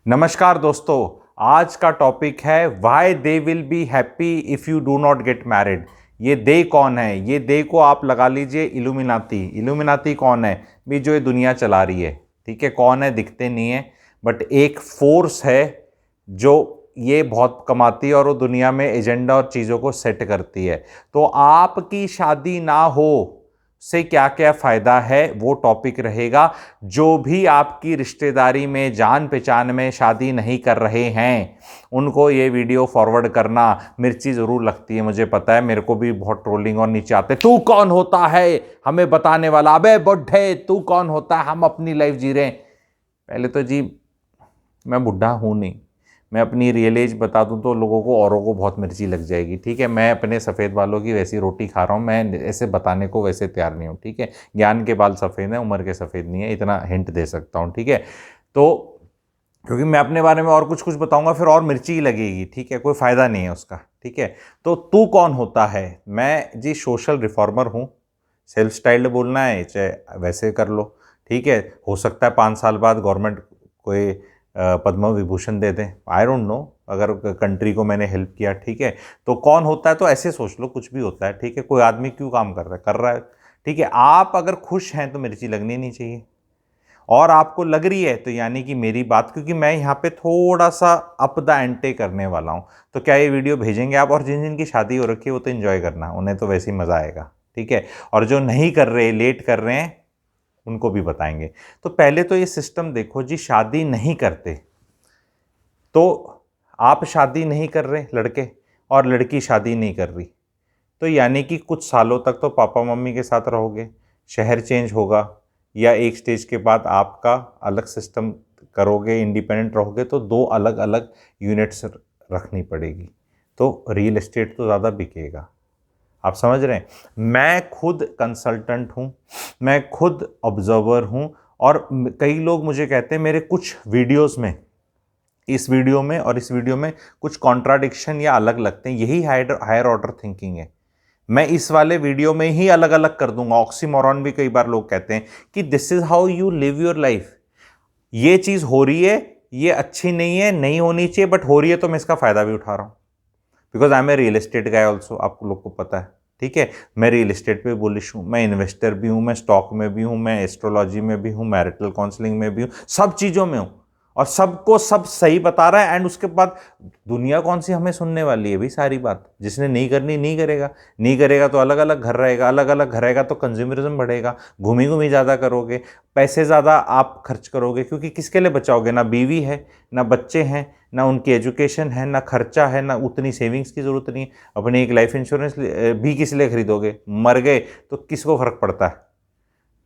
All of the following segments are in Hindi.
नमस्कार दोस्तों, आज का टॉपिक है why they will be happy if you do not get married. ये दे कौन है? ये दे को आप लगा लीजिए इल्यूमिनाती। इल्यूमिनाती कौन है? भी जो ये दुनिया चला रही है, ठीक है। कौन है? दिखते नहीं है, बट एक फोर्स है जो ये बहुत कमाती है और वो दुनिया में एजेंडा और चीज़ों को सेट करती है। तो आपकी शादी ना हो से क्या क्या फ़ायदा है, वो टॉपिक रहेगा। जो भी आपकी रिश्तेदारी में, जान पहचान में शादी नहीं कर रहे हैं, उनको ये वीडियो फॉरवर्ड करना। मिर्ची ज़रूर लगती है, मुझे पता है, मेरे को भी बहुत ट्रोलिंग और नीचे आते, तू कौन होता है हमें बताने वाला? अबे बुड्ढे, तू कौन होता है, हम अपनी लाइफ जी रहे हैं। पहले तो जी मैं बुढ़ा हूँ नहीं, मैं अपनी रियल एज बता दूं तो लोगों को, औरों को बहुत मिर्ची लग जाएगी, ठीक है। मैं अपने सफ़ेद बालों की वैसी रोटी खा रहा हूँ, मैं ऐसे बताने को वैसे तैयार नहीं हूँ, ठीक है। ज्ञान के बाल सफ़ेद हैं, उम्र के सफ़ेद नहीं है, इतना हिंट दे सकता हूँ, ठीक है। तो क्योंकि मैं अपने बारे में और कुछ कुछ बताऊंगा फिर और मिर्ची ही लगेगी, ठीक है, कोई फ़ायदा नहीं है उसका, ठीक है। तो तू कौन होता है? मैं जी सोशल रिफॉर्मर हूँ। सेल्फ स्टाइल्ड बोलना है चाहे वैसे कर लो, ठीक है। हो सकता है 5 साल बाद गवर्नमेंट कोई पद्म विभूषण दे दें, आई डोंट नो, अगर कंट्री को मैंने हेल्प किया, ठीक है। तो कौन होता है, तो ऐसे सोच लो, कुछ भी होता है, ठीक है। कोई आदमी क्यों काम कर रहा है, ठीक है। आप अगर खुश हैं तो मिर्ची लगनी नहीं चाहिए, और आपको लग रही है तो यानी कि मेरी बात, क्योंकि मैं यहाँ पे थोड़ा सा अप द एंटे करने वाला हूँ। तो क्या ये वीडियो भेजेंगे आप? और जिन जिन की शादी हो रखी है वो तो एंजॉय करना, उन्हें तो वैसे ही मज़ा आएगा, ठीक है। और जो नहीं कर रहे, लेट कर रहे हैं, उनको भी बताएंगे। तो पहले तो ये सिस्टम देखो जी, शादी नहीं करते तो आप शादी नहीं कर रहे लड़के, और लड़की शादी नहीं कर रही, तो यानी कि कुछ सालों तक तो पापा मम्मी के साथ रहोगे, शहर चेंज होगा, या एक स्टेज के बाद आपका अलग सिस्टम करोगे, इंडिपेंडेंट रहोगे, तो दो अलग अलग यूनिट्स रखनी पड़ेगी। तो रियल एस्टेट तो ज़्यादा बिकेगा, आप समझ रहे हैं। मैं खुद कंसल्टेंट हूँ, मैं खुद ऑब्जर्वर हूँ, और कई लोग मुझे कहते हैं मेरे कुछ वीडियोस में, इस वीडियो में और इस वीडियो में कुछ कॉन्ट्राडिक्शन या अलग लगते हैं। यही हायर ऑर्डर थिंकिंग है। मैं इस वाले वीडियो में ही अलग अलग कर दूंगा। ऑक्सीमोरॉन भी कई बार लोग कहते हैं कि this is how you live your life. ये चीज़ हो रही है, ये अच्छी नहीं है, नहीं होनी चाहिए, बट हो रही है तो मैं इसका फायदा भी उठा रहा हूँ, because I am a real estate guy also, आप लोग को पता है, ठीक है। मैं रियल एस्टेट पे बुलिश हूँ, मैं इन्वेस्टर भी हूँ, मैं स्टॉक में भी हूँ, मैं एस्ट्रोलॉजी में भी हूँ, मैरिटल काउंसलिंग में भी हूँ, सब चीज़ों में हूँ, और सबको सब सही बता रहा है। एंड उसके बाद दुनिया कौन सी हमें सुनने वाली है भाई? सारी बात जिसने नहीं करनी नहीं करेगा, नहीं करेगा तो अलग अलग घर रहेगा, अलग अलग घर रहेगा तो कंज्यूमरिज्म बढ़ेगा, घूमी घूमी ज़्यादा करोगे, पैसे ज़्यादा आप खर्च करोगे, क्योंकि किसके लिए बचाओगे? ना बीवी है, ना बच्चे हैं, ना उनकी एजुकेशन है, ना खर्चा है, ना उतनी सेविंग्स की ज़रूरत नहीं है। अपनी एक लाइफ इंश्योरेंस भी किस लिए खरीदोगे? मर गए तो किसको फ़र्क पड़ता है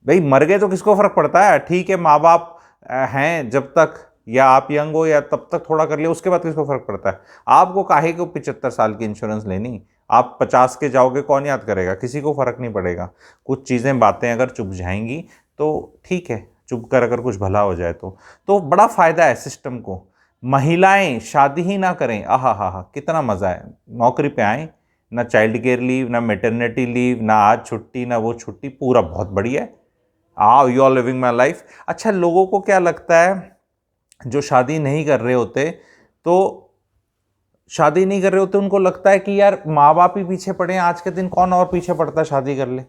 भाई? मर गए तो किसको फ़र्क पड़ता है? ठीक है, माँ बाप हैं जब तक, या आप यंग हो या तब तक थोड़ा कर लिया, उसके बाद किसको फ़र्क पड़ता है? आपको काहे को 75 साल की इंश्योरेंस लेनी? आप 50 के जाओगे, कौन याद करेगा? किसी को फ़र्क नहीं पड़ेगा। कुछ चीज़ें, बातें अगर चुप जाएंगी तो ठीक है, चुप कर अगर कुछ भला हो जाए तो बड़ा फ़ायदा है सिस्टम को। महिलाएं शादी ही ना करें, आहा हा हा, कितना मज़ा है। नौकरी पे आएँ, ना चाइल्ड केयर लीव, ना मेटर्निटी लीव, ना आज छुट्टी ना वो छुट्टी, पूरा बहुत बढ़िया है। You are living my life. अच्छा, लोगों को क्या लगता है, जो शादी नहीं कर रहे होते, तो शादी नहीं कर रहे होते उनको लगता है कि यार माँ बाप ही पीछे पड़े हैं, आज के दिन कौन और पीछे पड़ता है, शादी कर ले।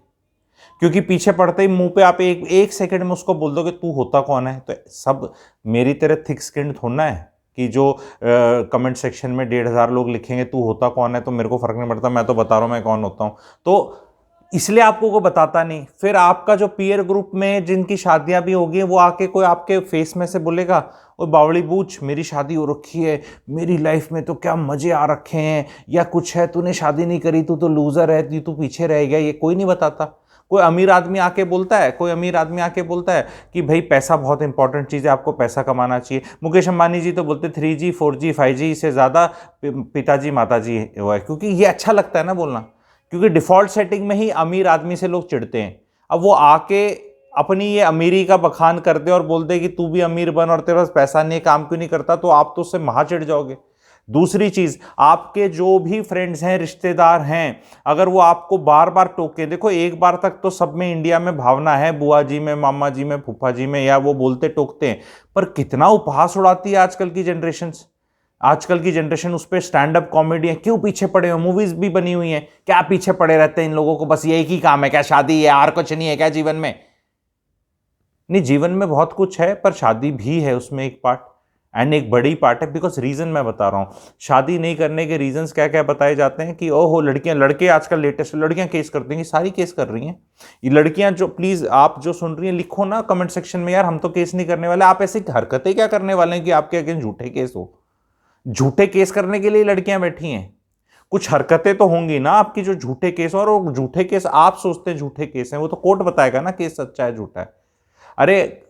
क्योंकि पीछे पड़ते ही मुंह पे आप एक सेकंड में उसको बोल दो कि तू होता कौन है। तो सब मेरी तरह थिक स्किन थोड़ा है कि जो कमेंट सेक्शन में 1,500 लोग लिखेंगे तू होता कौन है, तो मेरे को फर्क नहीं पड़ता, मैं तो बता रहा हूँ मैं कौन होता हूँ। तो इसलिए आपको को बताता नहीं। फिर आपका जो पीयर ग्रुप में जिनकी शादियां भी होगी, वो आके कोई आपके फेस में से बोलेगा, ओ बावड़ी बूछ, मेरी शादी हो रखी है, मेरी लाइफ में तो क्या मजे आ रखे हैं, या कुछ है, तूने शादी नहीं करी, तू तो लूजर है, तू पीछे रह गया। ये कोई नहीं बताता। कोई अमीर आदमी आके बोलता है, कोई अमीर आदमी आके बोलता है कि भाई पैसा बहुत इंपॉर्टेंट चीज़ है, आपको पैसा कमाना चाहिए। मुकेश अंबानी जी तो बोलते 3G 4G 5G से ज़्यादा पिताजी माताजी हुआ है, क्योंकि ये अच्छा लगता है ना बोलना, क्योंकि डिफ़ॉल्ट सेटिंग में ही अमीर आदमी से लोग चिढ़ते हैं। अब वो आके अपनी ये अमीरी का बखान कर दे और बोल दे कि तू भी अमीर बन और तेरे पास पैसा नहीं है, काम क्यों नहीं करता, तो आप तो उससे महा चिढ़ जाओगे। दूसरी चीज, आपके जो भी फ्रेंड्स हैं, रिश्तेदार हैं, अगर वो आपको बार बार टोके, देखो एक बार तक तो सब में इंडिया में भावना है, बुआ जी में, मामा जी में, फूफा जी में, या वो बोलते टोकते हैं, पर कितना उपहास उड़ाती है आजकल की जनरेशन। आजकल की जनरेशन उस पर स्टैंड अप कॉमेडी है, क्यों पीछे पड़े हो, मूवीज भी बनी हुई हैं, क्या पीछे पड़े रहते हैं इन लोगों को, बस यही ही काम है क्या, शादी है और कुछ नहीं है क्या जीवन में? नहीं, जीवन में बहुत कुछ है, पर शादी भी है उसमें एक पार्ट, एंड एक बड़ी पार्ट है। बिकॉज रीजन मैं बता रहा हूं, शादी नहीं करने के रीजंस क्या क्या बताए जाते हैं कि ओहो लड़कियां, लड़के आजकल लेटेस्ट लड़कियां केस करती हैं, सारी केस कर रही हैं ये लड़कियां। जो प्लीज आप जो सुन रही हैं लिखो ना कमेंट सेक्शन में, यार हम तो केस नहीं करने वाले, आप ऐसी हरकतें क्या करने वाले हैं कि आपके अगेंस्ट झूठे केस हो? झूठे केस करने के लिए लड़कियां बैठी हैं, कुछ हरकतें तो होंगी ना आपकी जो झूठे केस, और वो झूठे केस आप सोचते हैं झूठे केस हैं, वो तो कोर्ट बताएगा ना केस सच्चा है झूठा है। अरे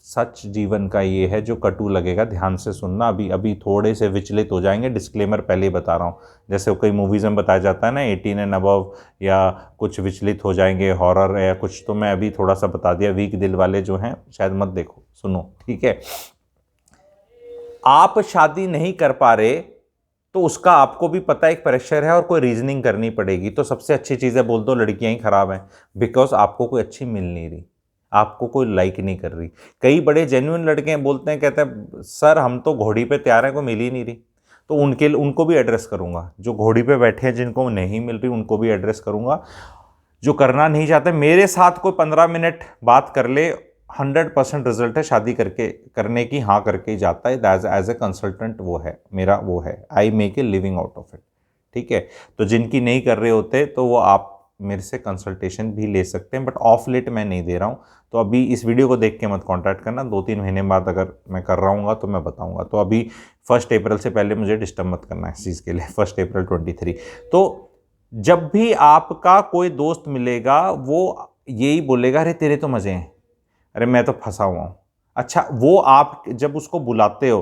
सच जीवन का ये है, जो कटु लगेगा ध्यान से सुनना, अभी अभी थोड़े से विचलित हो जाएंगे, डिस्क्लेमर पहले ही बता रहा हूँ। जैसे कई मूवीज में बताया जाता है ना 18 एंड अबव, या कुछ विचलित हो जाएंगे, हॉरर या कुछ, तो मैं अभी थोड़ा सा बता दिया, वीक दिल वाले जो हैं शायद मत देखो, सुनो ठीक है। आप शादी नहीं कर पा रहे तो उसका आपको भी पता एक प्रेशर है और कोई रीजनिंग करनी पड़ेगी, तो सबसे अच्छी चीज़ है बोल दो लड़कियां ही खराब हैं, बिकॉज आपको कोई अच्छी मिल नहीं रही, आपको कोई लाइक नहीं कर रही। कई बड़े जेन्युइन लड़के हैं, बोलते हैं, कहते हैं सर हम तो घोड़ी पे तैयार हैं, कोई मिल ही नहीं रही। तो उनको भी एड्रेस करूंगा, जो घोड़ी पे बैठे हैं जिनको नहीं मिल रही उनको भी एड्रेस करूंगा। जो करना नहीं चाहते मेरे साथ कोई 15 मिनट बात कर ले, 100% रिजल्ट है शादी करके करने की, हाँ करके ही जाता है, एज ए कंसल्टेंट वो है मेरा, वो है, I make a living out of it, ठीक है। तो जिनकी नहीं कर रहे होते तो वो आप मेरे से कंसल्टेशन भी ले सकते हैं, बट ऑफ लेट मैं नहीं दे रहा हूँ। तो अभी इस वीडियो को देख के मत कांटेक्ट करना, 2-3 महीने बाद अगर मैं कर रहा हूँ तो मैं बताऊँगा। तो अभी 1 अप्रैल से पहले मुझे डिस्टर्ब मत करना इस चीज़ के लिए, 1 अप्रैल 23। तो जब भी आपका कोई दोस्त मिलेगा वो यही बोलेगा, अरे तेरे तो मज़े हैं, अरे मैं तो फंसा हुआ हूँ। अच्छा, वो आप जब उसको बुलाते हो,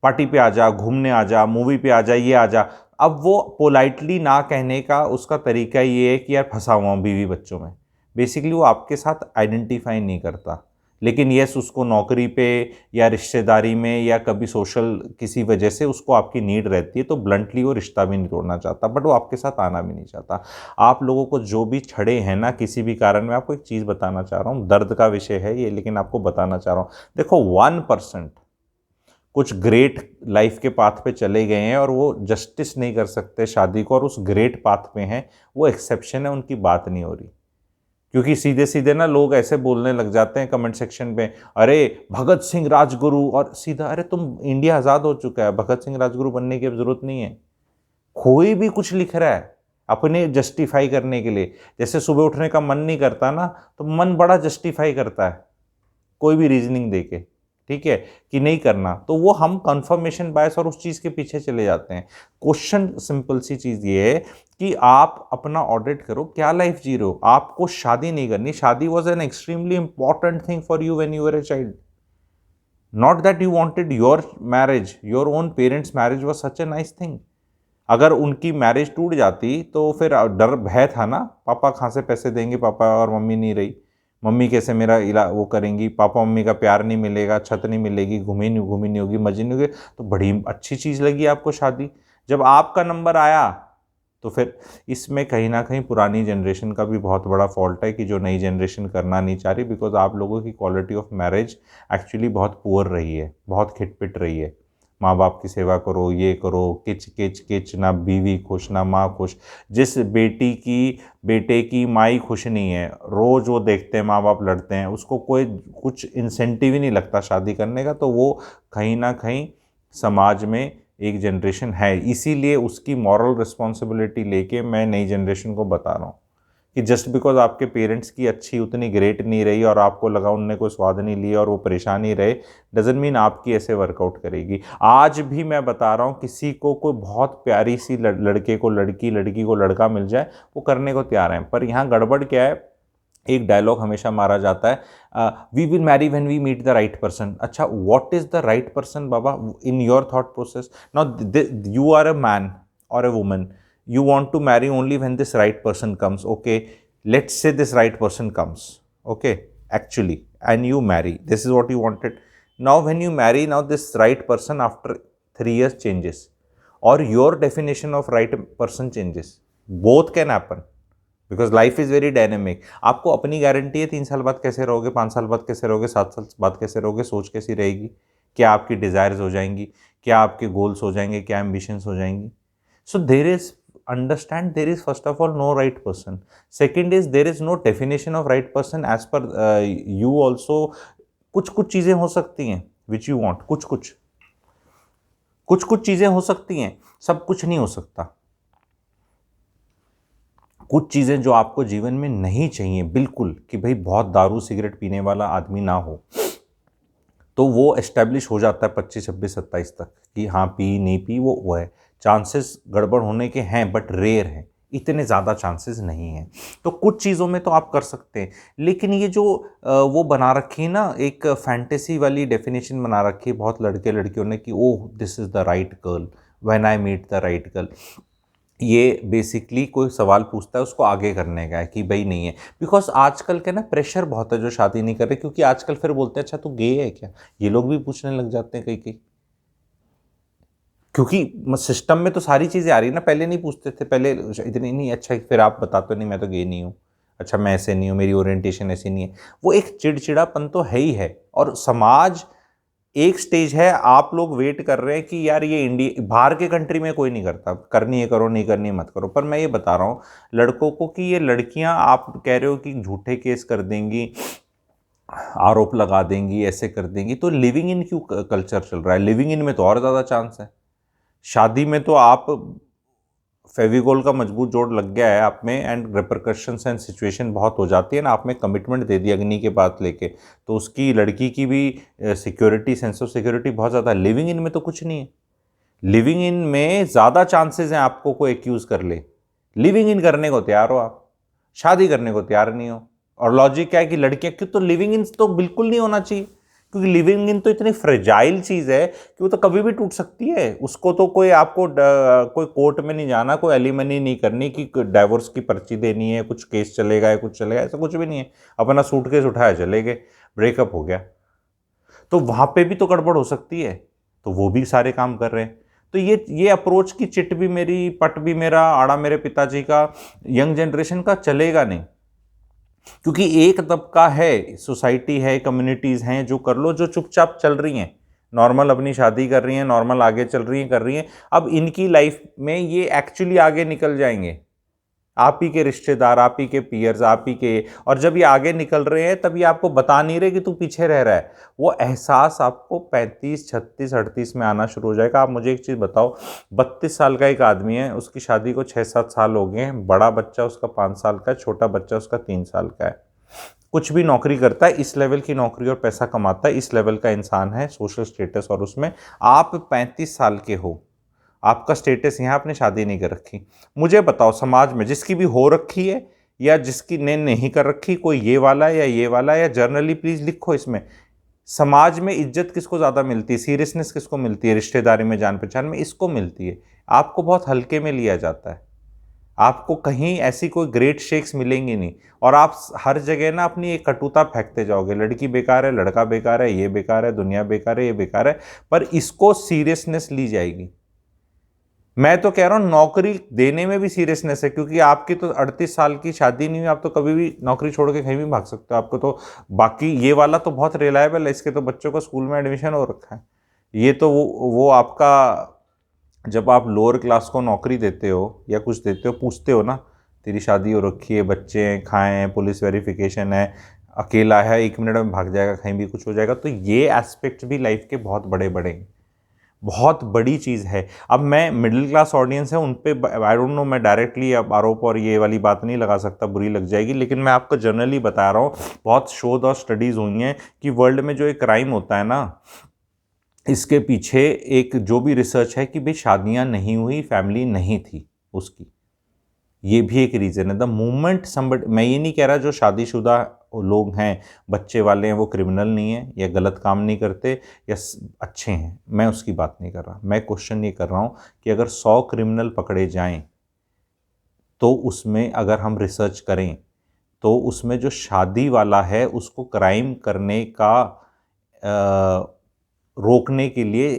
पार्टी पे आ जा, घूमने आ जा, मूवी पे आ जा, ये आ जा, अब वो पोलाइटली ना कहने का उसका तरीका ये है कि यार फंसा हुआ हूँ बीवी बच्चों में। बेसिकली वो आपके साथ आइडेंटिफाई नहीं करता, लेकिन यस उसको नौकरी पे या रिश्तेदारी में या कभी सोशल किसी वजह से उसको आपकी नीड रहती है, तो ब्लंटली वो रिश्ता भी नहीं तोड़ना चाहता, बट वो आपके साथ आना भी नहीं चाहता। आप लोगों को जो भी छड़े हैं ना किसी भी कारण में, आपको एक चीज़ बताना चाह रहा हूँ, दर्द का विषय है ये, लेकिन आपको बताना चाह रहा हूँ। देखो 1% कुछ ग्रेट लाइफ के पाथ पे चले गए हैं और वो जस्टिस नहीं कर सकते शादी को, और उस ग्रेट पाथ पे हैं, वो एक्सेप्शन है, उनकी बात नहीं हो रही। क्योंकि सीधे सीधे ना लोग ऐसे बोलने लग जाते हैं कमेंट सेक्शन पे, अरे भगत सिंह राजगुरु, और सीधा अरे तुम, इंडिया आज़ाद हो चुका है, भगत सिंह राजगुरु बनने की अब जरूरत नहीं है। कोई भी कुछ लिख रहा है अपने जस्टिफाई करने के लिए, जैसे सुबह उठने का मन नहीं करता ना, तो मन बड़ा जस्टिफाई करता है कोई भी रीजनिंग देके, ठीक है, कि नहीं करना, तो वो हम कंफर्मेशन बायस और उस चीज़ के पीछे चले जाते हैं। क्वेश्चन सिंपल सी चीज़ ये है कि आप अपना ऑडिट करो, क्या लाइफ जी रहे हो। आपको शादी नहीं करनी, शादी was an extremely important thing for you when you were a child, not that you wanted your marriage, your own parents marriage was such a nice thing. अगर उनकी मैरिज टूट जाती तो फिर डर भय था ना, पापा कहाँ से पैसे देंगे, पापा और मम्मी नहीं रही, मम्मी कैसे मेरा इला वो करेंगी, पापा मम्मी का प्यार नहीं मिलेगा, छत नहीं मिलेगी, घूमी नहीं होगी, मजे नहीं होगी, तो बड़ी अच्छी चीज़ लगी आपको शादी। जब आपका नंबर आया तो फिर इसमें कहीं ना कहीं पुरानी जनरेशन का भी बहुत बड़ा फॉल्ट है कि जो नई जनरेशन करना नहीं चाह रही, बिकॉज आप लोगों की क्वालिटी ऑफ मैरिज एक्चुअली बहुत पुअर रही है, बहुत खिटपिट रही है। माँ बाप की सेवा करो, ये करो, किच किच किच, ना बीवी खुश ना माँ खुश। जिस बेटे की माँ खुश नहीं है, रोज़ वो देखते हैं माँ बाप लड़ते हैं, उसको कोई कुछ इंसेंटिव ही नहीं लगता शादी करने का, तो वो कहीं ना कहीं समाज में एक जनरेशन है। इसीलिए उसकी मॉरल रिस्पॉन्सिबिलिटी लेके मैं नई जनरेशन को बता रहा हूँ कि जस्ट बिकॉज आपके पेरेंट्स की अच्छी उतनी ग्रेट नहीं रही और आपको लगा उनने कोई स्वाद नहीं लिया और वो परेशान ही रहे, डजन मीन आपकी ऐसे वर्कआउट करेगी। आज भी मैं बता रहा हूँ, किसी को कोई बहुत प्यारी सी लड़के को लड़की, लड़की को लड़का मिल जाए, वो करने को तैयार हैं। पर यहाँ गड़बड़ क्या है, एक डायलॉग हमेशा मारा जाता है, we will marry when we meet the right person. अच्छा, what is the right person बाबा in your thought process? Now you are a man or a woman, you want to marry only when this right person comes. Okay, let's say this right person comes, okay, actually, and you marry, this is what you wanted. Now when you marry, now this right person after 3 years changes, और your definition of right person changes, both can happen because life is very dynamic. आपको अपनी गारंटी है 3 साल बाद कैसे रहोगे, 5 साल बाद कैसे रहोगे, 7 साल बाद कैसे रहोगे, सोच कैसी रहेगी, क्या आपकी डिज़ायर्स हो जाएंगी, क्या आपके गोल्स हो जाएंगे, क्या एम्बिशंस हो जाएंगी। So there is understand there is first of all no right person, second is there is no definition of right person as per you also. कुछ कुछ चीज़ें हो सकती हैं विच यू वॉन्ट, कुछ कुछ चीज़ें हो सकती हैं, सब कुछ नहीं हो सकता। कुछ चीज़ें जो आपको जीवन में नहीं चाहिए बिल्कुल, कि भाई बहुत दारू सिगरेट पीने वाला आदमी ना हो, तो वो एस्टेब्लिश हो जाता है 25, 26, 27 तक कि हाँ पी नहीं पी वो है। चांसेस गड़बड़ होने के हैं बट रेयर हैं, इतने ज़्यादा चांसेस नहीं हैं। तो कुछ चीज़ों में तो आप कर सकते हैं, लेकिन ये जो वो बना रखी है ना एक फैंटेसी वाली डेफिनेशन बना रखी है बहुत लड़के लड़कियों ने कि oh this is the right girl when I meet the right girl, ये बेसिकली कोई सवाल पूछता है उसको आगे करने का है कि भाई नहीं है। बिकॉज आजकल के ना प्रेशर बहुत है जो शादी नहीं कर रहे, क्योंकि आजकल फिर बोलते हैं अच्छा तू गे है क्या, ये लोग भी पूछने लग जाते हैं कई कई, क्योंकि सिस्टम में तो सारी चीज़ें आ रही है ना। पहले नहीं पूछते थे, पहले इतनी नहीं, अच्छा फिर आप बताते नहीं मैं तो गे नहीं हूँ, अच्छा मैं ऐसे नहीं हूँ, मेरी ओरिएंटेशन ऐसी नहीं है। वो एक चिड़चिड़ापन तो है ही है। और समाज एक स्टेज है, आप लोग वेट कर रहे हैं कि यार ये इंडिया बाहर के कंट्री में कोई नहीं करता, करनी है करो, नहीं करनी है मत करो। पर मैं ये बता रहा हूँ लड़कों को कि ये लड़कियां आप कह रहे हो कि झूठे केस कर देंगी, आरोप लगा देंगी, ऐसे कर देंगी, तो लिविंग इन क्यों कल्चर चल रहा है? लिविंग इन में तो और ज़्यादा चांस है। शादी में तो आप फेविकोल का मजबूत जोड़ लग गया है आप में, एंड रिपरकशंस एंड सिचुएशन बहुत हो जाती है ना। आपने कमिटमेंट दे दी अग्नि के बात लेके, तो उसकी लड़की की भी सिक्योरिटी, सेंस ऑफ सिक्योरिटी बहुत ज़्यादा है। लिविंग इन में तो कुछ नहीं है। लिविंग इन में ज़्यादा चांसेस हैं आपको कोई एक्यूज़ कर ले। लिविंग इन करने को तैयार हो आप, शादी करने को तैयार नहीं हो। और लॉजिक क्या है कि लड़कियां क्यों, तो लिविंग इन तो बिल्कुल नहीं होना चाहिए, क्योंकि लिविंग इन तो इतनी फ्रेजाइल चीज़ है कि वो तो कभी भी टूट सकती है। उसको तो कोई आपको कोई कोर्ट में नहीं जाना, कोई एलिमनी नहीं करनी कि डाइवोर्स की पर्ची देनी है, कुछ केस चलेगा या कुछ चलेगा, ऐसा कुछ भी नहीं है। अपना सूटकेस उठाया चले गए, ब्रेकअप हो गया। तो वहाँ पे भी तो गड़बड़ हो सकती है, तो वो भी सारे काम कर रहे हैं। तो ये अप्रोच की चिट भी मेरी, पट भी मेरा, आड़ा मेरे पिताजी का, यंग जनरेशन का चलेगा नहीं। क्योंकि एक तबका है, सोसाइटी है, कम्युनिटीज़ हैं जो कर लो, जो चुपचाप चल रही हैं, नॉर्मल अपनी शादी कर रही हैं, नॉर्मल आगे चल रही हैं, कर रही हैं। अब इनकी लाइफ में ये एक्चुअली आगे निकल जाएंगे, आप ही के रिश्तेदार, आप ही के पीयर्स, आप ही के। और जब ये आगे निकल रहे हैं तब ये आपको बता नहीं रहे कि तू पीछे रह रहा है। वो एहसास आपको 35, 36, 38 में आना शुरू हो जाएगा। आप मुझे एक चीज़ बताओ, 32 साल का एक आदमी है, उसकी शादी को 6-7 साल हो गए हैं, बड़ा बच्चा उसका 5 साल का है, छोटा बच्चा उसका 3 साल का है, कुछ भी नौकरी करता है, इस लेवल की नौकरी और पैसा कमाता है, इस लेवल का इंसान है, सोशल स्टेटस। और उसमें आप 35 साल के हो, आपका स्टेटस यहाँ, आपने शादी नहीं कर रखी। मुझे बताओ समाज में जिसकी भी हो रखी है या जिसकी ने नहीं कर रखी, कोई ये वाला या ये वाला, या जर्नली प्लीज लिखो इसमें, समाज में इज्जत किसको ज़्यादा मिलती है, सीरियसनेस किसको मिलती है, रिश्तेदारी में, जान पहचान में, इसको मिलती है। आपको बहुत हल्के में लिया जाता है। आपको कहीं ऐसी कोई ग्रेट शेक्स मिलेंगी नहीं, और आप हर जगह ना अपनी एक कटुता फेंकते जाओगे, लड़की बेकार है, लड़का बेकार है, ये बेकार है, दुनिया बेकार है, ये बेकार है, पर इसको सीरियसनेस ली जाएगी। मैं तो कह रहा हूं नौकरी देने में भी सीरियसनेस है, क्योंकि आपकी तो 38 साल की शादी नहीं हुई, आप तो कभी भी नौकरी छोड़ के कहीं भी भाग सकते हो। आपको तो बाकी ये वाला तो बहुत रिलायबल है, इसके तो बच्चों का स्कूल में एडमिशन हो रखा है। ये तो वो आपका, जब आप लोअर क्लास को नौकरी देते हो या कुछ देते हो, पूछते हो ना तेरी शादी हो रखी है, बच्चे हैं, खाए हैं, पुलिस वेरिफिकेशन है, अकेला है, 1 मिनट में भाग जाएगा, कहीं भी कुछ हो जाएगा। तो ये एस्पेक्ट भी लाइफ के बहुत बड़े बड़े हैं, बहुत बड़ी चीज़ है। अब मैं मिडिल क्लास ऑडियंस है उन पे आई डोंट नो, मैं डायरेक्टली अब आरोप और ये वाली बात नहीं लगा सकता, बुरी लग जाएगी, लेकिन मैं आपको जनरली बता रहा हूँ। बहुत शोध और स्टडीज़ हुई हैं कि वर्ल्ड में जो एक क्राइम होता है ना, इसके पीछे एक जो भी रिसर्च है कि भाई शादियाँ नहीं हुई, फैमिली नहीं थी उसकी, ये भी एक रीज़न है। द मोमेंट समबडी, मैं ये नहीं कह रहा जो शादीशुदा लोग हैं, बच्चे वाले हैं, वो क्रिमिनल नहीं है या गलत काम नहीं करते या अच्छे हैं, मैं उसकी बात नहीं कर रहा। मैं क्वेश्चन ये कर रहा हूँ कि अगर 100 क्रिमिनल पकड़े जाएं, तो उसमें अगर हम रिसर्च करें तो उसमें जो शादी वाला है उसको क्राइम करने का रोकने के लिए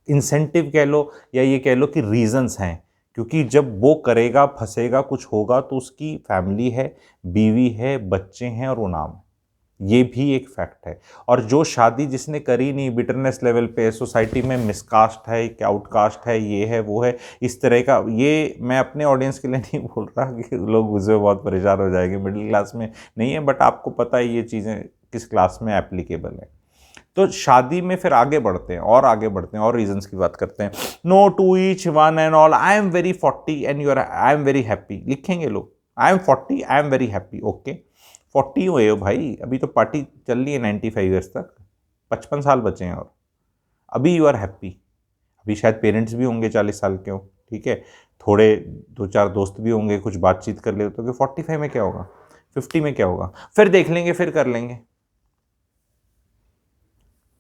इंसेंटिव कह लो या ये कह लो कि रीजंस हैं, क्योंकि जब वो करेगा, फंसेगा, कुछ होगा तो उसकी फैमिली है, बीवी है, बच्चे हैं और वो नाम है। ये भी एक फैक्ट है। और जो शादी जिसने करी नहीं, बिटरनेस लेवल पे, सोसाइटी में मिसकास्ट है, क्या आउटकास्ट है, ये है वो है, इस तरह का, ये मैं अपने ऑडियंस के लिए नहीं बोल रहा कि लोग उससे बहुत परेशान हो जाएंगे, मिडिल क्लास में नहीं है, बट आपको पता है ये चीज़ें किस क्लास में एप्लीकेबल है। तो शादी में फिर आगे बढ़ते हैं और आगे बढ़ते हैं और रीजंस की बात करते हैं। No to each one and all, I am very 40 and you are, I am very happy लिखेंगे लोग, I am 40 I am very happy. Okay 40 हुए हो भाई, अभी तो पार्टी चल रही है 95 ईयर्स तक, 55 साल बचे हैं और अभी यू आर हैप्पी। अभी शायद पेरेंट्स भी होंगे 40 साल के हो, ठीक है, थोड़े 2-4 दोस्त भी होंगे, कुछ बातचीत कर ले तो कि 45 में क्या होगा, 50 में क्या होगा, फिर देख लेंगे, फिर कर लेंगे।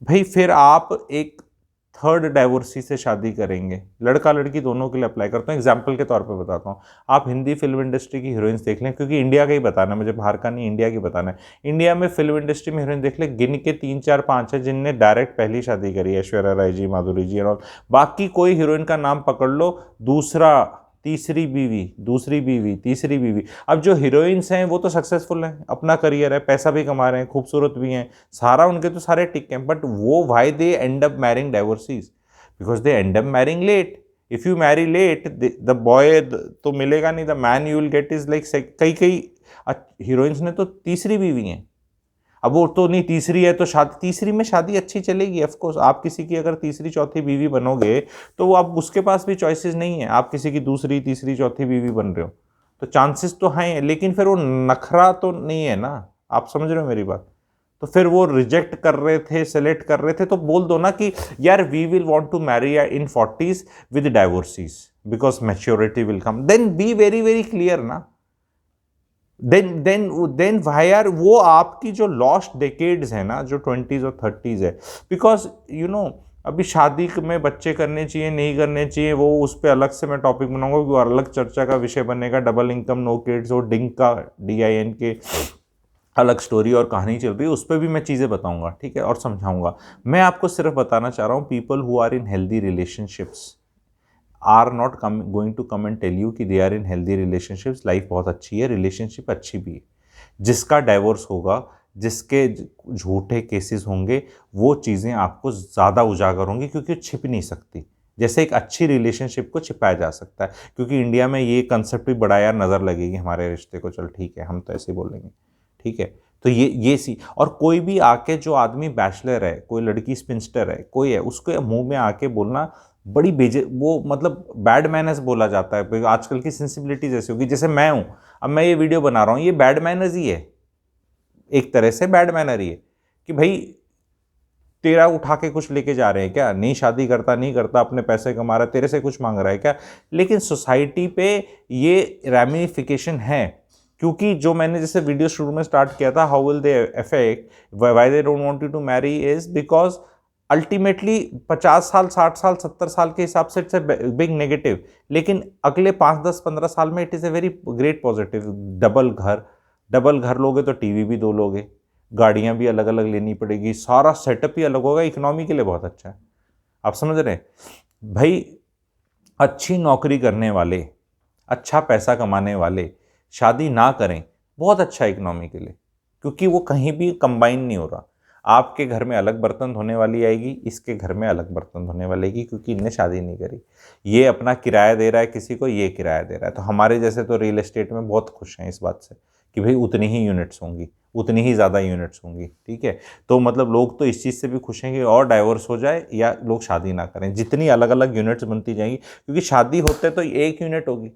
भाई फिर आप एक थर्ड डाइवोर्सी से शादी करेंगे, लड़का लड़की दोनों के लिए अप्लाई करता हूँ, एग्जाम्पल के तौर पे बताता हूँ। आप हिंदी फिल्म इंडस्ट्री की हीरोइंस देख लें, क्योंकि इंडिया का ही बताना है मुझे, बाहर का नहीं, इंडिया की बताना है। इंडिया में फिल्म इंडस्ट्री में हीरोइन देख ले, गिन के 3-4-5 है जिनने डायरेक्ट पहली शादी करी है, ऐश्वर्या राय जी, माधुरी जी और बाकी कोई हीरोइन का नाम पकड़ लो, दूसरा, तीसरी बीवी, दूसरी बीवी, तीसरी बीवी। अब जो हीरोइंस हैं वो तो सक्सेसफुल हैं, अपना करियर है, पैसा भी कमा रहे हैं, खूबसूरत भी हैं, सारा उनके तो सारे टिक हैं, बट वो why they end up marrying divorcees, because they end up marrying late. If you marry late the boy तो मिलेगा नहीं, the man you will get is like, कई कई हीरोइंस ने तो तीसरी बीवी हैं। अब वो तो नहीं, तीसरी है तो शादी, तीसरी में शादी अच्छी चलेगी ऑफकोर्स, आप किसी की अगर तीसरी चौथी बीवी बनोगे तो वो आप, उसके पास भी चॉइसेस नहीं है, आप किसी की दूसरी तीसरी चौथी बीवी बन रहे हो तो चांसेस तो हैं, लेकिन फिर वो नखरा तो नहीं है ना, आप समझ रहे हो मेरी बात। तो फिर वो रिजेक्ट कर रहे थे, सेलेक्ट कर रहे थे, तो बोल दो ना कि यार we will want to marry in 40s with divorcees because maturity will come, then be very very clear ना, देन वाई आर, वो आपकी जो लॉस्ट डेकेड्स है ना, जो 20s और 30s है, बिकॉज यू नो अभी शादी में बच्चे करने चाहिए नहीं करने चाहिए, वो उस पर अलग से मैं टॉपिक बनाऊंगा, वो अलग चर्चा का विषय बनेगा। डबल इनकम, नो किड्स और डिंक का, DIN के अलग स्टोरी और कहानी चल रही है, उस पर भी मैं चीज़ें बताऊंगा, ठीक है, और समझाऊंगा। मैं आपको सिर्फ बताना चाह रहा हूँ, people who are in healthy relationships are not going to come and tell you कि they are in healthy relationships, life बहुत अच्छी है, रिलेशनशिप अच्छी भी है। जिसका डाइवोर्स होगा, जिसके झूठे केसेस होंगे, वो चीज़ें आपको ज़्यादा उजागर होंगी, क्योंकि छिप नहीं सकती, जैसे एक अच्छी रिलेशनशिप को छिपाया जा सकता है। क्योंकि इंडिया में ये कंसेप्ट भी बड़ा यार, नज़र लगेगी हमारे रिश्ते को, चल ठीक है हम तो ऐसे ही बोलेंगे, ठीक है। तो ये सी, और कोई भी आके, जो आदमी बैचलर है, कोई लड़की स्पिंस्टर है, कोई है, उसके मुंह में आके बोलना बड़ी वो मतलब बैड मैनर्स बोला जाता है। आजकल की सेंसिबिलिटी जैसी होगी, जैसे मैं हूँ, अब मैं ये वीडियो बना रहा हूँ, ये बैड मैनर्स ही है, एक तरह से बैड मैनर ही है कि भाई तेरा उठा के कुछ लेके जा रहे हैं क्या, नहीं शादी करता, नहीं करता, अपने पैसे कमा रहा है, तेरे से कुछ मांग रहा है क्या। लेकिन सोसाइटी पे ये रैमिफिकेशन है, क्योंकि जो मैंने जैसे वीडियो शुरू में स्टार्ट किया था, how will they affect, why they don't want you to marry, is because ultimately 50 साल, 60 साल, 70 साल के हिसाब से इट्स ए बिग नेगेटिव, लेकिन अगले 5, 10, 15 साल में it is a very great positive. Double घर लोगे तो टीवी भी 2 लोगे, गाड़ियाँ भी अलग अलग लेनी पड़ेगी, सारा सेटअप ही अलग होगा, इकोनॉमी के लिए बहुत अच्छा है। आप समझ रहे हैं भाई, अच्छी नौकरी करने वाले, अच्छा पैसा कमाने वाले शादी ना करें, बहुत अच्छा इकोनॉमी के लिए, क्योंकि वो कहीं भी कंबाइन नहीं हो रहा। आपके घर में अलग बर्तन धोने वाली आएगी, इसके घर में अलग बर्तन धोने वाली आएगी, क्योंकि इनने शादी नहीं करी। ये अपना किराया दे रहा है किसी को, ये किराया दे रहा है। तो हमारे जैसे तो रियल एस्टेट में बहुत खुश हैं इस बात से कि भाई उतनी ही यूनिट्स होंगी, उतनी ही ज़्यादा यूनिट्स होंगी, ठीक है। तो मतलब लोग तो इस चीज़ से भी खुश हैं कि और डाइवोर्स हो जाए या लोग शादी ना करें, जितनी अलग अलग यूनिट्स बनती जाएंगी, क्योंकि शादी होते तो एक यूनिट होगी,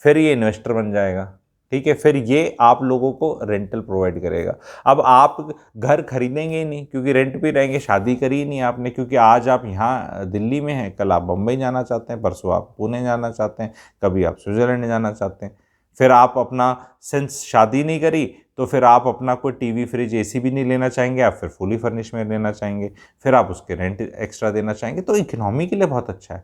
फिर ये इन्वेस्टर बन जाएगा, ठीक है, फिर ये आप लोगों को रेंटल प्रोवाइड करेगा। अब आप घर खरीदेंगे ही नहीं, क्योंकि रेंट पे रहेंगे, शादी करी ही नहीं आपने, क्योंकि आज आप यहाँ दिल्ली में हैं, कल आप बम्बई जाना चाहते हैं, परसों आप पुणे जाना चाहते हैं, कभी आप स्विट्ज़रलैंड जाना चाहते हैं। फिर आप अपना, सिंस शादी नहीं करी तो फिर आप अपना कोई टीवी, फ्रिज, AC भी नहीं लेना चाहेंगे, आप फिर फुली फर्निश में लेना चाहेंगे, फिर आप उसके रेंट एक्स्ट्रा देना चाहेंगे। तो इकोनॉमी के लिए बहुत अच्छा है।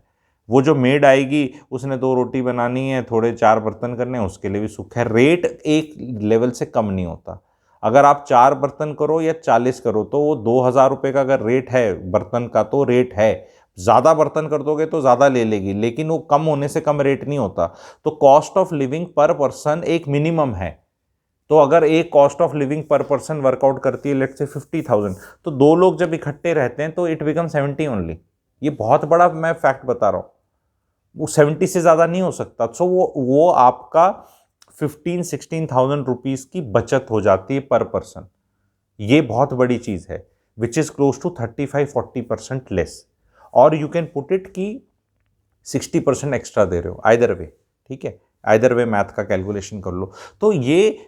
वो जो मेड आएगी, उसने 2 रोटी बनानी है, थोड़े 4 बर्तन करने हैं, उसके लिए भी सुख है। रेट एक लेवल से कम नहीं होता। अगर आप 4 बर्तन करो या 40 करो तो वो 2000 रुपये का अगर रेट है बर्तन का तो रेट है, ज़्यादा बर्तन कर दोगे तो ज़्यादा ले लेगी, लेकिन वो कम होने से कम रेट नहीं होता। तो कॉस्ट ऑफ लिविंग पर पर्सन एक मिनिमम है। तो अगर एक कॉस्ट ऑफ लिविंग पर पर्सन वर्कआउट करती है लेट्स से 50,000, तो दो लोग जब इकट्ठे रहते हैं तो इट बिकम 70 ओनली। ये बहुत बड़ा मैं फैक्ट बता रहा हूँ, वो 70 से ज़्यादा नहीं हो सकता। सो वो आपका 15-16,000 रुपीज़ की बचत हो जाती है पर पर्सन। ये बहुत बड़ी चीज़ है, which is close to 35-40% less. और यू कैन पुट इट कि 60% एक्स्ट्रा दे रहे हो, आइदर वे, ठीक है, आइदर वे मैथ का कैलकुलेशन कर लो। तो ये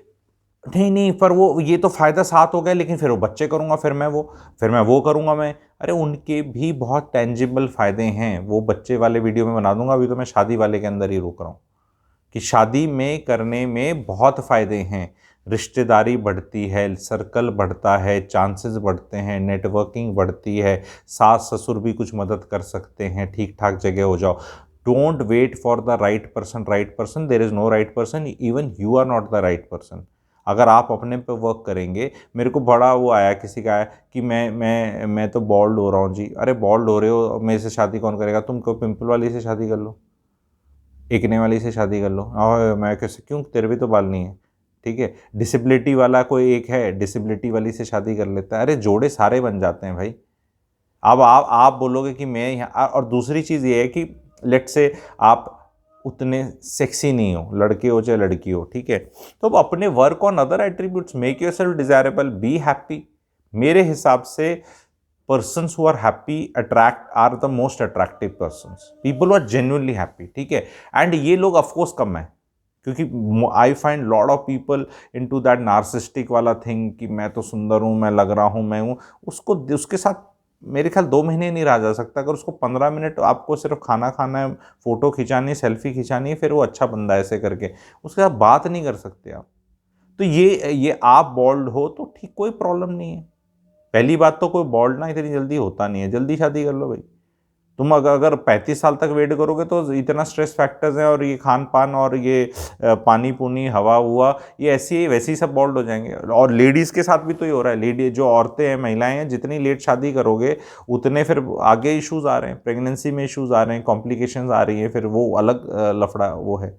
नहीं नहीं, पर वो ये तो फ़ायदा 7 हो गया, लेकिन फिर वो बच्चे करूँगा, फिर मैं वो करूँगा मैं। अरे उनके भी बहुत टेंजिबल फ़ायदे हैं, वो बच्चे वाले वीडियो में बना दूंगा। अभी तो मैं शादी वाले के अंदर ही रोक रहा हूँ कि शादी में करने में बहुत फ़ायदे हैं। रिश्तेदारी बढ़ती है, सर्कल बढ़ता है, चांसेस बढ़ते हैं, नेटवर्किंग बढ़ती है, सास ससुर भी कुछ मदद कर सकते हैं, ठीक ठाक जगह हो जाओ। Don't wait for the right person, there is no right person, even you are not the right person. अगर आप अपने पे वर्क करेंगे, मेरे को बड़ा वो आया, किसी का आया कि मैं तो बॉल्ड हो रहा हूँ जी। अरे बॉल्ड हो रहे हो, मेरे से शादी कौन करेगा? तुम को पिंपल वाली से शादी कर लो, एकने वाली से शादी कर लो। और मैं कैसे, क्यों, तेरे भी तो बाल नहीं है, ठीक है। डिसेबिलिटी वाला कोई एक है, डिसेबिलिटी वाली से शादी कर लेता है। अरे जोड़े सारे बन जाते हैं भाई। अब आप बोलोगे कि मैं यहाँ, और दूसरी चीज़ ये है कि लेट से आप उतने सेक्सी नहीं हो, लड़के हो चाहे लड़की हो, ठीक है, तो अब अपने work on other attributes, make yourself desirable, be happy. मेरे हिसाब से persons who are happy are the most attractive persons, people who are genuinely happy, ठीक है। एंड ये लोग ऑफकोर्स कम है, क्योंकि I find lot of people into that narcissistic वाला थिंग कि मैं तो सुंदर हूँ, मैं लग रहा हूँ, मैं हूँ। उसको, उसके साथ मेरे ख्याल 2 महीने नहीं रहा जा सकता। अगर उसको 15 मिनट आपको सिर्फ खाना खाना है, फोटो खिंचानी है, सेल्फी खिंचानी है, फिर वो अच्छा बंदा है ऐसे करके, उसके साथ बात नहीं कर सकते आप। तो ये आप बॉल्ड हो तो ठीक, कोई प्रॉब्लम नहीं है। पहली बात तो कोई बॉल्ड ना इतनी जल्दी होता नहीं है, जल्दी शादी कर लो भाई। तुम अगर 35 साल तक वेट करोगे तो इतना स्ट्रेस फैक्टर्स हैं, और ये खान पान, और ये पानी पुनी, हवा हुआ, ये ऐसी ही वैसे ही सब बॉल्ड हो जाएंगे। और लेडीज़ के साथ भी तो ये हो रहा है। लेडी जो औरतें हैं, महिलाएं हैं, जितनी लेट शादी करोगे उतने फिर आगे इश्यूज़ आ रहे हैं, प्रेगनेंसी में इश्यूज़ आ रहे हैं, कॉम्प्लिकेशंस आ रही हैं, फिर वो अलग लफड़ा वो है।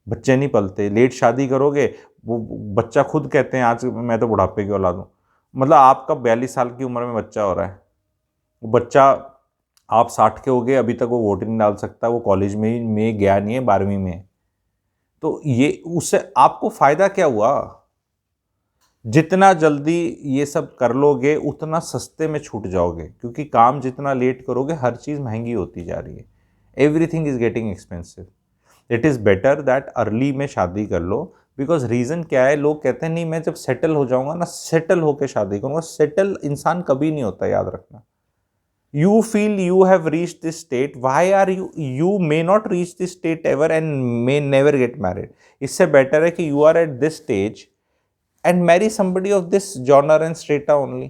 बच्चे नहीं पलते, लेट शादी करोगे, वो बच्चा खुद कहते हैं आज मैं तो बुढ़ापे की औलाद हूँ। मतलब आपका 42 साल की उम्र में बच्चा हो रहा है, वो बच्चा, आप 60 के हो गए, अभी तक वो वोट नहीं डाल सकता, वो कॉलेज में गया नहीं है, 12वीं में। तो ये उससे आपको फायदा क्या हुआ? जितना जल्दी ये सब कर लोगे उतना सस्ते में छूट जाओगे, क्योंकि काम जितना लेट करोगे हर चीज़ महंगी होती जा रही है। Everything is getting expensive. It is better that early में शादी कर लो। बिकॉज रीज़न क्या है, लोग कहते हैं नहीं मैं जब सेटल हो जाऊंगा ना, सेटल होकर शादी करूंगा। सेटल इंसान कभी नहीं होता, याद रखना। You feel you have reached this state, why are you may not reach this state ever and may never get married. इससे बेटर है कि you are at this stage and marry somebody of this genre and strata only,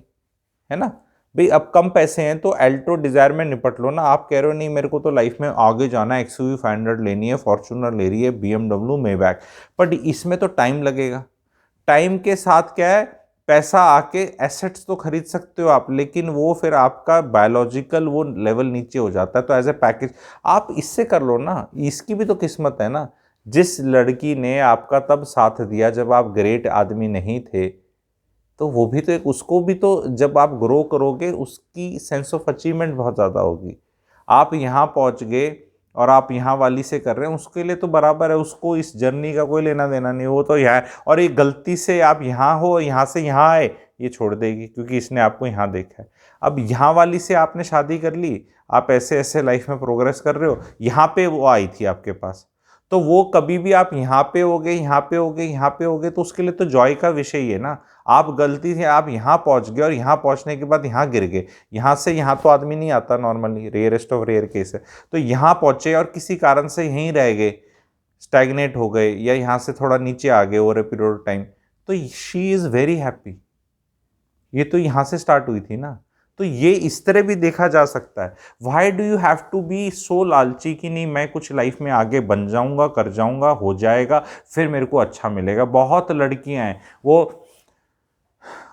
है ना भाई। अब कम पैसे हैं तो एल्टो डिजायर में निपट लो ना। आप कह रहे हो नहीं मेरे को तो लाइफ में आगे जाना है, XUV 500 लेनी है, फॉर्च्यूनर ले रही है, BMW, मेबैक, बट इसमें तो टाइम लगेगा। टाइम के साथ क्या है, पैसा आके एसेट्स तो खरीद सकते हो आप, लेकिन वो फिर आपका बायोलॉजिकल वो लेवल नीचे हो जाता है। तो एज ए पैकेज आप इससे कर लो ना। इसकी भी तो किस्मत है ना। जिस लड़की ने आपका तब साथ दिया जब आप ग्रेट आदमी नहीं थे, तो वो भी तो एक, उसको भी तो जब आप ग्रो करोगे उसकी सेंस ऑफ अचीवमेंट बहुत ज़्यादा होगी। आप यहाँ पहुँच गए और आप यहाँ वाली से कर रहे हैं, उसके लिए तो बराबर है, उसको इस जर्नी का कोई लेना देना नहीं, वो तो यहाँ है। और एक गलती से आप यहाँ हो, यहाँ से यहाँ आए, ये छोड़ देगी क्योंकि इसने आपको यहाँ देखा है। अब यहाँ वाली से आपने शादी कर ली, आप ऐसे ऐसे लाइफ में प्रोग्रेस कर रहे हो, यहाँ पे वो आई थी आपके पास, तो वो कभी भी आप यहाँ पे हो गए, यहाँ पे हो गए, यहाँ पे हो गए, तो उसके लिए तो जॉय का विषय ही है ना। आप गलती से आप यहाँ पहुँच गए और यहाँ पहुँचने के बाद यहाँ गिर गए। यहाँ से यहाँ तो आदमी नहीं आता normally, rarest of rare case है। तो यहाँ पहुँचे और किसी कारण से यहीं रह गए, स्टैग्नेट हो गए, या यहाँ से थोड़ा नीचे आ गए over a period of time, तो शी इज़ वेरी हैप्पी। ये तो यहाँ से स्टार्ट हुई थी ना। तो ये इस तरह भी देखा जा सकता है। Why do you have to be so लालची कि नहीं मैं कुछ लाइफ में आगे बन जाऊंगा, कर जाऊंगा, हो जाएगा, फिर मेरे को अच्छा मिलेगा। बहुत लड़कियां हैं वो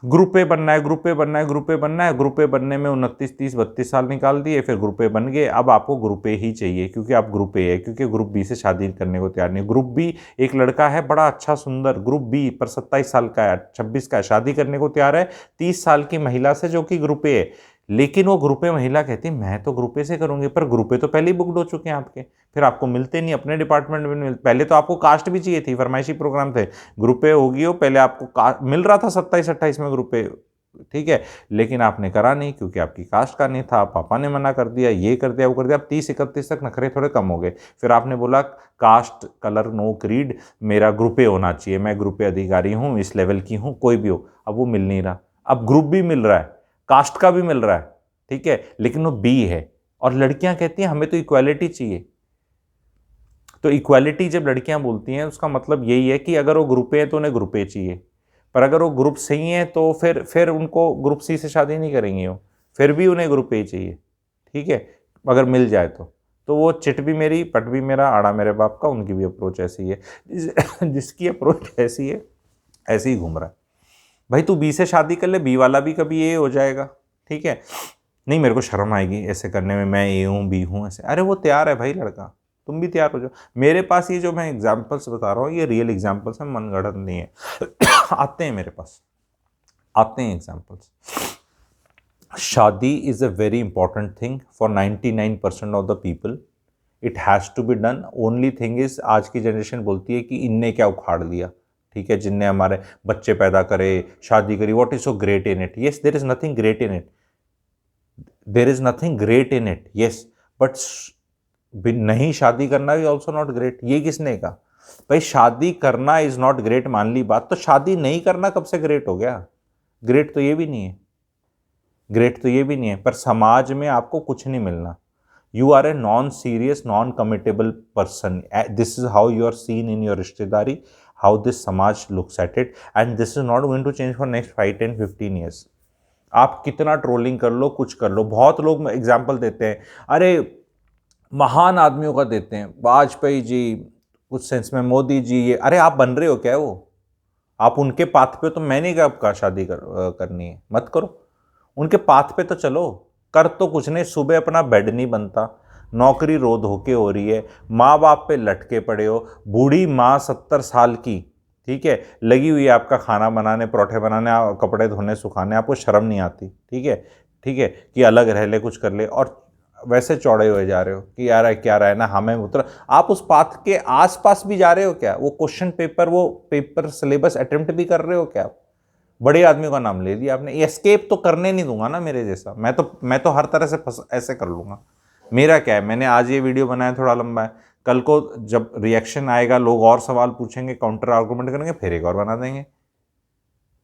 ग्रुप ए बनना है, ग्रुप ए बनना है, ग्रुप ए बनना है। ग्रुप ए बनने में 29, 30, 32 साल निकाल दिए, फिर ग्रुप ए बन गए। अब आपको ग्रुप ए ही चाहिए क्योंकि आप ग्रुप ए है, क्योंकि ग्रुप बी से शादी करने को तैयार नहीं। ग्रुप बी एक लड़का है बड़ा अच्छा सुंदर, ग्रुप बी पर 27 साल का है, 26 का है, शादी करने को तैयार है 30 साल की महिला से जो कि ग्रुप ए है। लेकिन वो ग्रुप ए महिला कहती है मैं तो ग्रुप ए से करूंगी, पर ग्रुप ए तो पहले ही बुकड हो चुके हैं आपके, फिर आपको मिलते नहीं, अपने डिपार्टमेंट में मिलते। पहले तो आपको कास्ट भी चाहिए थी, फरमाइशी प्रोग्राम थे, ग्रुप ए होगी हो, पहले आपको मिल रहा था 27-28 में ग्रुप ए, ठीक है, लेकिन आपने करा नहीं क्योंकि आपकी कास्ट का नहीं था, पापा ने मना कर दिया, ये कर दिया वो कर दिया। अब 30-31 तक नखरे थोड़े कम हो गए, फिर आपने बोला कास्ट कलर नो क्रीड, मेरा ग्रुप ए होना चाहिए, मैं ग्रुप ए अधिकारी हूँ, इस लेवल की हूँ, कोई भी हो। अब वो मिल नहीं रहा, अब ग्रुप भी मिल रहा है, कास्ट का भी मिल रहा है, ठीक है, लेकिन वो बी है। और लड़कियां कहती हैं हमें तो इक्वालिटी चाहिए। तो इक्वालिटी जब लड़कियां बोलती हैं उसका मतलब यही है कि अगर वो ग्रुप ए है तो उन्हें ग्रुप ए चाहिए, पर अगर वो ग्रुप सी है तो फिर उनको ग्रुप सी से शादी नहीं करेंगी वो, फिर भी उन्हें ग्रुप ए चाहिए, ठीक है, अगर मिल जाए तो वो चिट भी मेरी पट भी मेरा, आड़ा मेरे बाप का। उनकी भी अप्रोच ऐसी है, जिसकी अप्रोच ऐसी है ऐसे ही घूम रहा है। भाई तू बी से शादी कर ले, बी वाला भी कभी ए हो जाएगा, ठीक है, नहीं मेरे को शर्म आएगी ऐसे करने में, मैं ए हूँ बी हूँ ऐसे। अरे वो तैयार है भाई लड़का, तुम भी तैयार हो जाओ। मेरे पास ये जो मैं एग्जाम्पल्स बता रहा हूँ ये रियल एग्जाम्पल्स हैं, मनगढ़ंत नहीं है। आते हैं मेरे पास, आते हैं एग्जाम्पल्स। शादी is a very important thing for 99% of the people, it has to be done. Only thing is आज की जनरेशन बोलती है कि इनने क्या उखाड़ लिया, ठीक है, जिनने हमारे बच्चे पैदा करे, शादी करी, what is so great in it. Yes there is nothing great in it, there is nothing great in it, yes, but नहीं शादी करना भी ऑल्सो नॉट ग्रेट। ये किसने कहा भाई शादी करना इज नॉट ग्रेट, मान ली बात, तो शादी नहीं करना कब से ग्रेट हो गया? ग्रेट तो ये भी नहीं है, ग्रेट तो ये भी नहीं है। पर समाज में आपको कुछ नहीं मिलना, you are a non serious non committable person, this is how you are seen in your रिश्तेदारी, हाउ दिस समाज looks at it, and this is not going to change for next 5, 10, 15 years. आप कितना ट्रोलिंग कर लो, कुछ कर लो, बहुत लोग एग्जाम्पल देते हैं, अरे महान आदमियों का देते हैं, वाजपेयी जी, कुछ सेंस में मोदी जी, ये अरे आप बन रहे हो क्या? वो आप उनके पाथ पे, तो मैंने कहा शादी करनी है, मत करो, उनके पाथ पे तो चलो। कर तो कुछ नहीं, सुबह अपना बेड नहीं बनता, नौकरी रो धो के हो रही है, माँ बाप पे लटके पड़े हो, बूढ़ी माँ 70 साल की, ठीक है, लगी हुई है आपका खाना बनाने, परोठे बनाने, कपड़े धोने सुखाने, आपको शर्म नहीं आती, ठीक है, ठीक है, कि अलग रह ले, कुछ कर ले, और वैसे चौड़े हुए जा रहे हो कि यार क्या रहा है ना, हमें उतर, आप उस पाथ के आसपास भी जा रहे हो क्या? वो क्वेश्चन पेपर, वो पेपर सिलेबस अटेम्प्ट भी कर रहे हो क्या? बड़े आदमियों का नाम ले लिया आपने, एस्केप तो करने नहीं दूंगा ना मेरे जैसा, मैं तो हर तरह से ऐसे कर लूंगा। मेरा क्या है, मैंने आज ये वीडियो बनाया थोड़ा लंबा है, कल को जब रिएक्शन आएगा, लोग और सवाल पूछेंगे, काउंटर आर्गूमेंट करेंगे, फिर एक और बना देंगे।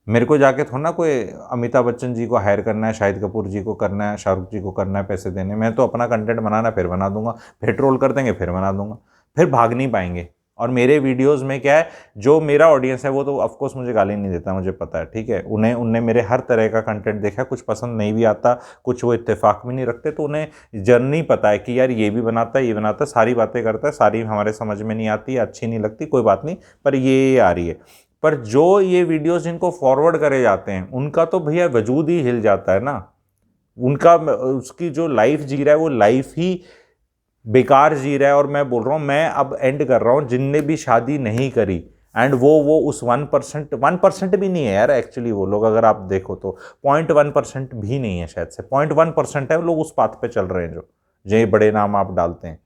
मेरे को जाके थोड़ा ना कोई अमिताभ बच्चन जी को हायर करना है, शाहिद कपूर जी को करना है, शाहरुख जी को करना है पैसे देने। मैं तो अपना कंटेंट बनाना फिर बना दूंगा, फिर ट्रोल कर देंगे फिर बना दूंगा, फिर भाग नहीं पाएंगे। और मेरे वीडियोस में क्या है, जो मेरा ऑडियंस है वो तो ऑफकोर्स मुझे गाली नहीं देता, मुझे पता है, ठीक है, उन्हें मेरे हर तरह का कंटेंट देखा, कुछ पसंद नहीं भी आता, कुछ वो इत्तेफाक भी नहीं रखते, तो उन्हें जर्नी पता है कि यार ये भी बनाता है, ये बनाता है, सारी बातें करता है, सारी हमारे समझ में नहीं आती, अच्छी नहीं लगती, कोई बात नहीं, पर ये आ रही है। पर जो ये वीडियोस जिनको फॉरवर्ड करे जाते हैं उनका तो भैया वजूद ही हिल जाता है ना, उनका उसकी जो लाइफ जी रहा है वो लाइफ ही बेकार जी रहा है। और मैं बोल रहा हूँ, मैं अब एंड कर रहा हूँ, जिनने भी शादी नहीं करी, एंड वो उस 1% भी नहीं है यार, एक्चुअली वो लोग अगर आप देखो तो 0.1% भी नहीं है, शायद से 0.1% है, वो लोग उस पाथ पे चल रहे हैं जो बड़े नाम आप डालते हैं,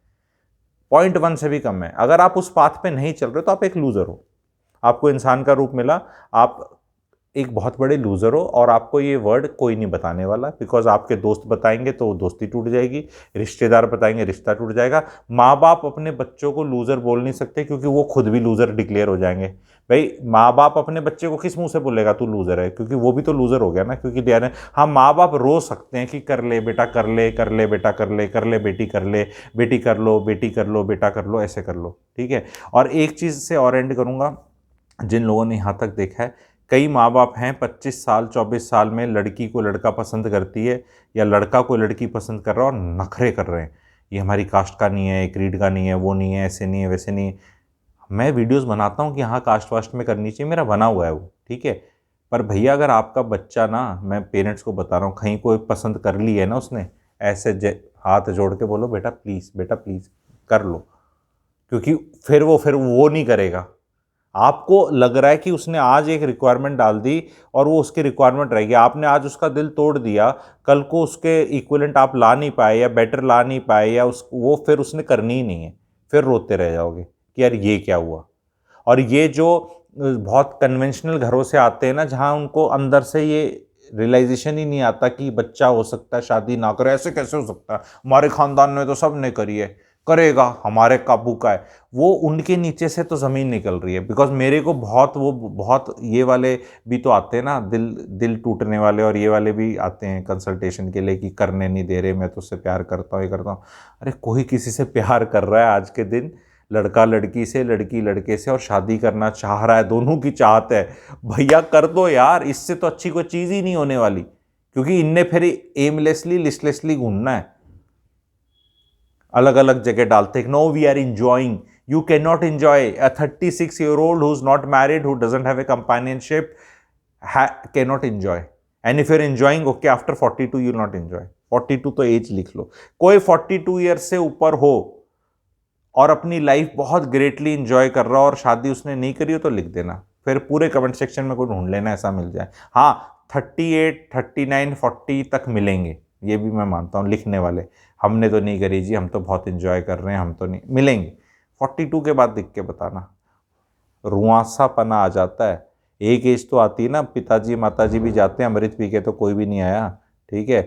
0.1 से भी कम है। अगर आप उस पाथ पे नहीं चल रहे तो आप एक लूजर हो, आपको इंसान का रूप मिला, आप एक बहुत बड़े लूज़र हो, और आपको ये वर्ड कोई नहीं बताने वाला, बिकॉज आपके दोस्त बताएंगे तो दोस्ती टूट जाएगी, रिश्तेदार बताएंगे रिश्ता टूट जाएगा, माँ बाप अपने बच्चों को लूज़र बोल नहीं सकते क्योंकि वो खुद भी लूज़र डिक्लेयर हो जाएंगे। भाई माँ बाप अपने बच्चे को किस मुंह से बोलेगा तू लूज़र है, क्योंकि वो भी तो लूज़र हो गया ना, क्योंकि दे हाँ माँ बाप रो सकते हैं कि कर ले बेटा, कर ले, कर ले बेटा, कर ले, कर ले बेटी, कर ले बेटी, कर लो बेटी, कर लो बेटा, कर लो, ऐसे कर लो, ठीक है। और एक चीज़ से और एंड करूँगा, जिन लोगों ने यहाँ तक देखा है, कई माँ बाप हैं 25 साल 24 साल में लड़की को लड़का पसंद करती है, या लड़का को लड़की पसंद कर रहा है, और नखरे कर रहे हैं, ये हमारी कास्ट का नहीं है, क्रीड का नहीं है, वो नहीं है, ऐसे नहीं है, वैसे नहीं है। मैं वीडियोस बनाता हूँ कि हाँ कास्ट वास्ट में करनी चाहिए, मेरा बना हुआ है वो, ठीक है, पर भैया अगर आपका बच्चा ना, मैं पेरेंट्स को बता रहा हूँ, कहीं कोई पसंद कर ली है ना उसने, ऐसे हाथ जोड़ के बोलो बेटा प्लीज़, बेटा प्लीज़ कर लो, क्योंकि फिर वो नहीं करेगा। आपको लग रहा है कि उसने आज एक रिक्वायरमेंट डाल दी और वो उसकी रिक्वायरमेंट रहेगी, आपने आज उसका दिल तोड़ दिया, कल को उसके इक्विवेलेंट आप ला नहीं पाए या बेटर ला नहीं पाए या वो फिर उसने करनी ही नहीं है, फिर रोते रह जाओगे कि यार ये क्या हुआ। और ये जो बहुत कन्वेंशनल घरों से आते हैं ना, जहाँ उनको अंदर से ये रियलाइजेशन ही नहीं आता कि बच्चा हो सकता है शादी ना करे, ऐसे कैसे हो सकता है, हमारे खानदान में तो सब ने करी है, करेगा, हमारे काबू का है, वो उनके नीचे से तो ज़मीन निकल रही है। बिकॉज मेरे को बहुत ये वाले भी तो आते हैं ना, दिल दिल टूटने वाले, और ये वाले भी आते हैं कंसल्टेशन के लिए कि करने नहीं दे रहे, मैं तो उससे प्यार करता हूँ, ये करता हूँ। अरे कोई किसी से प्यार कर रहा है आज के दिन, लड़का लड़की से, लड़की लड़के से, और शादी करना चाह रहा है, दोनों की चाहत है, भैया कर दो यार, इससे तो अच्छी कोई चीज़ ही नहीं होने वाली, क्योंकि इनने फिर एमलेसली लिस्टलेसली घूमना है, अलग अलग जगह डालते हैं। No we are enjoying, you can not enjoy a 36-year-old who's not married, who doesn't have a companionship, cannot enjoy. And if you're enjoying, okay, after 42 you'll not enjoy. 42 तो एज लिख लो, कोई 42 ईयर से ऊपर हो और अपनी लाइफ बहुत ग्रेटली इंजॉय कर रहा हो और शादी उसने नहीं करी हो तो लिख देना, फिर पूरे कमेंट सेक्शन में कोई ढूंढ लेना ऐसा मिल जाए। हाँ 38, 39, 40 तक मिलेंगे, ये भी मैं मानता हूँ लिखने वाले, हमने तो नहीं करी जी, हम तो बहुत इंजॉय कर रहे हैं, हम तो नहीं, मिलेंगे। 42 के बाद लिख के बताना, रुआंसापना आ जाता है। एक एज तो आती है ना, पिताजी माताजी भी जाते हैं अमृत पी के, तो कोई भी नहीं आया, ठीक है,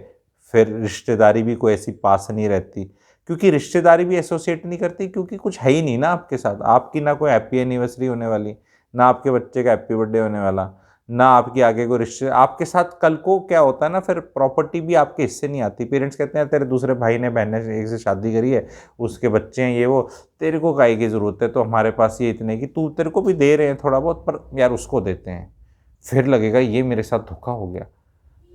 फिर रिश्तेदारी भी कोई ऐसी पास नहीं रहती, क्योंकि रिश्तेदारी भी एसोसिएट नहीं करती, क्योंकि कुछ है ही नहीं ना आपके साथ, आपकी ना कोई हैप्पी एनिवर्सरी होने वाली, ना आपके बच्चे का हैप्पी बर्थडे होने वाला, ना आपकी आगे कोई रिश्ते आपके साथ। कल को क्या होता है ना, फिर प्रॉपर्टी भी आपके हिस्से नहीं आती, पेरेंट्स कहते हैं तेरे दूसरे भाई ने बहन ने एक से शादी करी है, उसके बच्चे हैं, ये वो, तेरे को काहे की ज़रूरत है, तो हमारे पास ये इतने की, तू तेरे को भी दे रहे हैं थोड़ा बहुत, पर यार उसको देते हैं, फिर लगेगा ये मेरे साथ धोखा हो गया।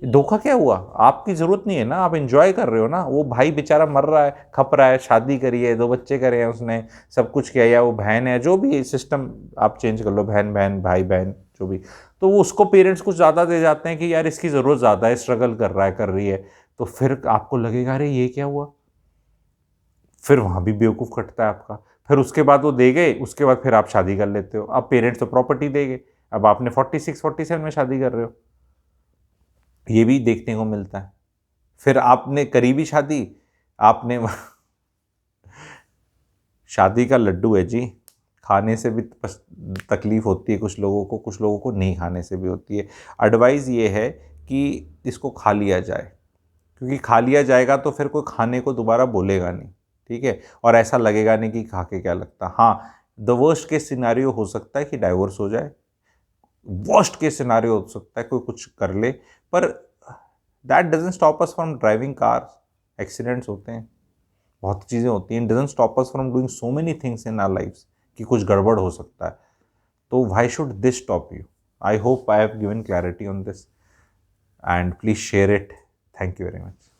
धोखा क्या हुआ, आपकी ज़रूरत नहीं है ना, आप एंजॉय कर रहे हो ना, वो भाई बेचारा मर रहा है, खप रहा है, शादी करी है, 2 बच्चे करे हैं उसने, सब कुछ किया, या वो बहन है, जो भी सिस्टम आप चेंज कर लो, बहन बहन भाई बहन जो भी, तो वो उसको पेरेंट्स कुछ ज़्यादा दे जाते हैं कि यार इसकी ज़रूरत ज़्यादा है, स्ट्रगल कर रहा है, कर रही है, तो फिर आपको लगेगा अरे ये क्या हुआ, फिर वहाँ भी बेवकूफ़ कटता है आपका। फिर उसके बाद वो दे गए, उसके बाद फिर आप शादी कर लेते हो, अब पेरेंट्स तो प्रॉपर्टी दे गए, अब आपने 46-47 में शादी कर रहे हो, ये भी देखने को मिलता है। फिर आपने करी भी शादी, आपने शादी का लड्डू है जी, खाने से भी तकलीफ होती है कुछ लोगों को नहीं खाने से भी होती है। एडवाइस ये है कि इसको खा लिया जाए, क्योंकि खा लिया जाएगा तो फिर कोई खाने को दोबारा बोलेगा नहीं, ठीक है, और ऐसा लगेगा नहीं कि खा के क्या लगता। हाँ, द वर्स्ट केस सिनारियो हो सकता है कि डाइवोर्स हो जाए, वर्स्ट केस सिनारियो हो सकता है कोई कुछ कर ले, पर that doesn't stop us from driving car, accidents होते हैं, बहुत चीज़ें होती हैं, doesn't stop us from doing so many things in our lifes, कि कुछ गड़बड़ हो सकता है, तो why should this stop you. I hope I have given clarity on this, and please share it. Thank you very much.